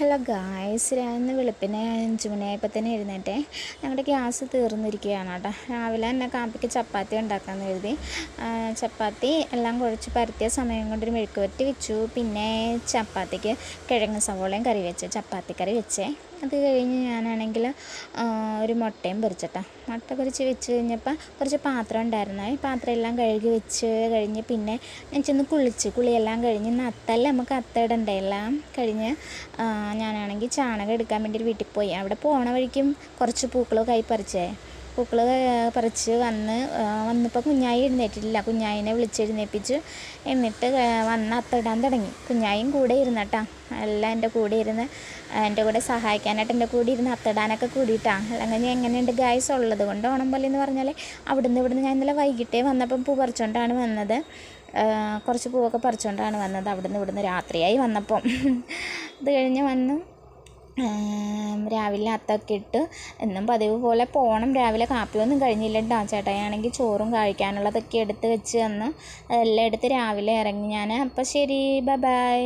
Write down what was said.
Hello guys, ഇന്ന് വെളുപ്പിനെ 5 മണിയായപ്പോൾ തന്നെ എഴുന്നേറ്റേ. ഞങ്ങളുടെ ഗ്യാസ് തീർന്നിരിക്കുകയാണ് കേട്ടോ. രാവിലെ തന്നെ കാപ്പിക്ക് ചപ്പാത്തി ഉണ്ടാക്കാമെന്ന് കരുതി ചപ്പാത്തി എല്ലാം കുഴച്ച് പരത്തിയ സമയം കൊണ്ടൊരു മെഴുക്ക് വരട്ടി വെച്ചു. പിന്നെ ചപ്പാത്തിക്ക് കിഴങ്ങ് സവോളയും കറി വെച്ച് ചപ്പാത്തി കറി വെച്ചേ. അത് കഴിഞ്ഞ് ഞാനാണെങ്കിൽ ഒരു മുട്ടയും പൊരിച്ചിട്ടാ. മുട്ട പൊരിച്ച് വെച്ച് കഴിഞ്ഞപ്പോൾ കുറച്ച് പാത്രം ഉണ്ടായിരുന്നു. ഈ പാത്രം എല്ലാം കഴുകി വെച്ച് കഴിഞ്ഞ് പിന്നെ ഞാൻ ചെന്ന് കുളിയെല്ലാം കഴിഞ്ഞ് നത്തല്ല നമുക്ക് അത്തയിടണ്ടേ എല്ലാം കഴിഞ്ഞ് ഞാനാണെങ്കിൽ ചാണകം എടുക്കാൻ വേണ്ടി ഒരു വീട്ടിൽ പോയി. അവിടെ പോണ വഴിക്കും കുറച്ച് പൂക്കളൊക്കെ പൂക്കൾ പറിച്ച് വന്നപ്പോൾ കുഞ്ഞായി എഴുന്നേറ്റിട്ടില്ല. കുഞ്ഞായിനെ വിളിച്ചെഴുന്നേൽപ്പിച്ച് എന്നിട്ട് വന്ന് അത്തയിടാൻ തുടങ്ങി. കുഞ്ഞായും കൂടെ ഇരുന്നട്ടാ, എല്ലാം എൻ്റെ കൂടെ ഇരുന്ന് എൻ്റെ കൂടെ സഹായിക്കാനായിട്ട് എൻ്റെ കൂടെ ഇരുന്ന് അത്തയിടാനൊക്കെ കൂടിയിട്ടാണ്. അല്ലെങ്കിൽ എങ്ങനെയുണ്ട് ഗായ്സ് ഉള്ളത് കൊണ്ട് ഓണം പോലെ എന്ന് പറഞ്ഞാൽ ഇവിടുന്ന് ഞാൻ ഇന്നലെ വൈകിട്ടേ വന്നപ്പം പൂ പറിച്ചുകൊണ്ടാണ് വന്നത്. കുറച്ച് പൂവൊക്കെ പറിച്ചുകൊണ്ടാണ് വന്നത്. ഇവിടുന്ന് രാത്രിയായി വന്നപ്പം. അത് കഴിഞ്ഞ് വന്ന് രാവിലെ അത്തൊക്കെ ഇട്ട് എന്നും പതിവ് പോലെ പോകണം. രാവിലെ കാപ്പിയൊന്നും കഴിഞ്ഞില്ല കേട്ടോ. ചേട്ടായാണെങ്കിൽ ചോറും കഴിക്കാനുള്ളതൊക്കെ എടുത്ത് വെച്ച് തന്ന് അതെല്ലാം എടുത്ത് രാവിലെ ഇറങ്ങി ഞാൻ. അപ്പോൾ ശരി, ബൈ.